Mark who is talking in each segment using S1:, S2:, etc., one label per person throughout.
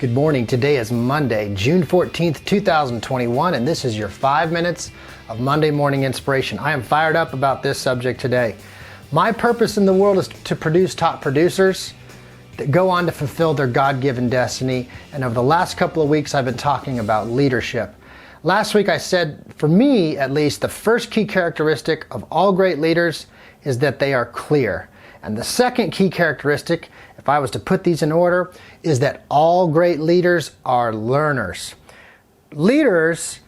S1: Good morning. Today is Monday, June 14th, 2021, and this is your 5 minutes of Monday morning inspiration. I am fired up about this subject today. My purpose in the world is to produce top producers that go on to fulfill their God-given destiny. And over the last couple of weeks, I've been talking about leadership. Last week I said, for me at least, the first key characteristic of all great leaders is that they are clear. And the second key characteristic, if I was to put these in order, is that all great leaders are learners. Leaders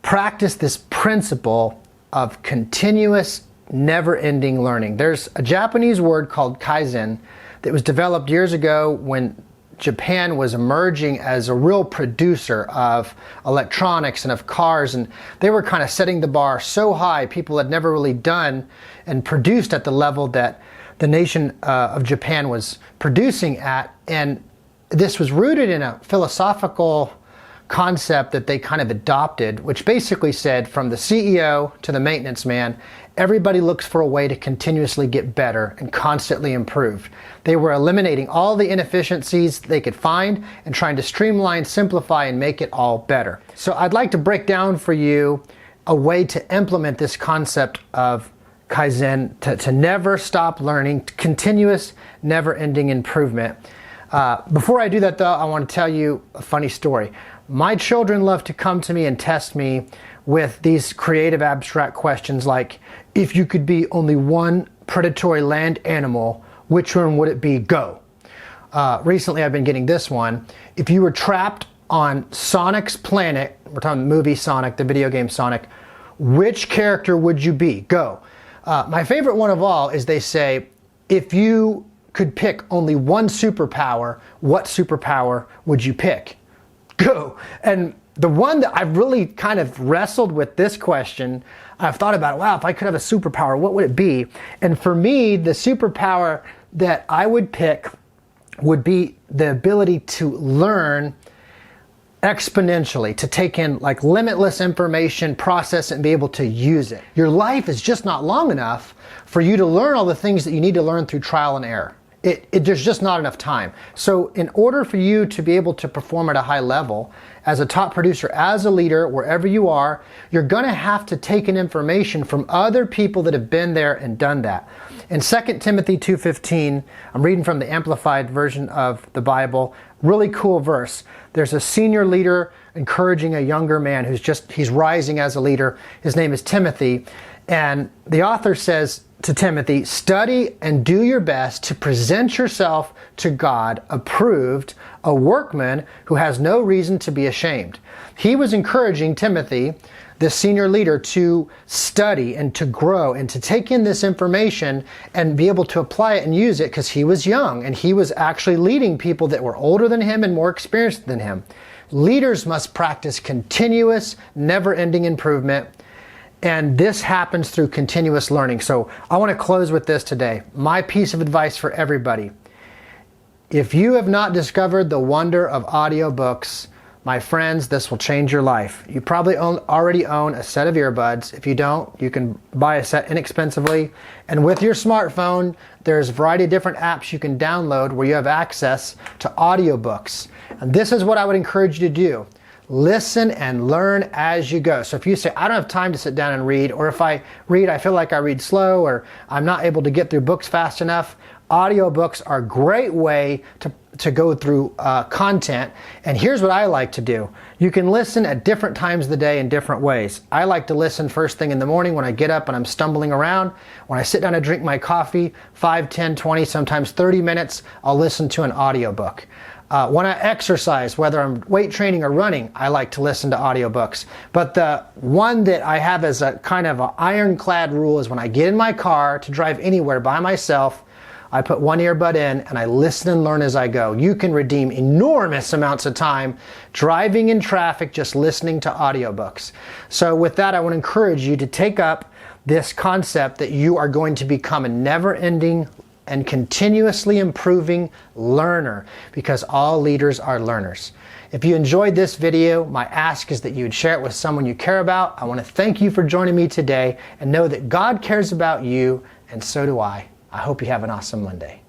S1: practice this principle of continuous, never-ending learning. There's a Japanese word called kaizen that was developed years ago when Japan was emerging as a real producer of electronics and of cars, and they were kind of setting the bar so high people had never really done and produced at the level that the nation of Japan was producing at. And this was rooted in a philosophical concept that they kind of adopted, which basically said from the CEO to the maintenance man, everybody looks for a way to continuously get better and constantly improve. They were eliminating all the inefficiencies they could find and trying to streamline, simplify, and make it all better. So I'd like to break down for you a way to implement this concept of Kaizen, to never stop learning, continuous, never-ending improvement. Before I do that though, I want to tell you a funny story. My children love to come to me and test me with these creative abstract questions like, if you could be only one predatory land animal, which one would it be? Go. Recently I've been getting this one. If you were trapped on Sonic's planet, we're talking the movie Sonic, the video game Sonic, which character would you be? Go. My favorite one of all is they say, if you could pick only one superpower, what superpower would you pick? Go. And the one that I've really kind of wrestled with this question, I've thought about, wow, if I could have a superpower, what would it be? And for me, the superpower that I would pick would be the ability to learn exponentially, to take in like limitless information, process it, and be able to use it. Your life is just not long enough for you to learn all the things that you need to learn through trial and error. There's just not enough time. So in order for you to be able to perform at a high level as a top producer, as a leader, wherever you are, you're going to have to take in information from other people that have been there and done that. In 2 Timothy 2:15, I'm reading from the Amplified version of the Bible, really cool verse. There's a senior leader encouraging a younger man he's rising as a leader. His name is Timothy. And the author says to Timothy, study and do your best to present yourself to God approved, a workman who has no reason to be ashamed. He was encouraging Timothy, this senior leader, to study and to grow and to take in this information and be able to apply it and use it, because he was young and he was actually leading people that were older than him and more experienced than him. Leaders must practice continuous, never-ending improvement. And this happens through continuous learning. So I want to close with this today. My piece of advice for everybody. If you have not discovered the wonder of audiobooks, my friends, this will change your life. You probably already own a set of earbuds. If you don't, you can buy a set inexpensively. And with your smartphone, there's a variety of different apps you can download where you have access to audiobooks. And this is what I would encourage you to do. Listen and learn as you go. So if you say, I don't have time to sit down and read, or if I read, I feel like I read slow, or I'm not able to get through books fast enough, audiobooks are a great way to go through content. And here's what I like to do. You can listen at different times of the day in different ways. I like to listen first thing in the morning when I get up and I'm stumbling around. When I sit down and drink my coffee, 5, 10, 20, sometimes 30 minutes, I'll listen to an audiobook. When I exercise, whether I'm weight training or running, I like to listen to audiobooks. But the one that I have as a kind of an ironclad rule is when I get in my car to drive anywhere by myself, I put one earbud in and I listen and learn as I go. You can redeem enormous amounts of time driving in traffic just listening to audiobooks. So with that, I want to encourage you to take up this concept that you are going to become a never-ending and continuously improving learner, because all leaders are learners. If you enjoyed this video, my ask is that you would share it with someone you care about. I want to thank you for joining me today and know that God cares about you, and so do I. I hope you have an awesome Monday.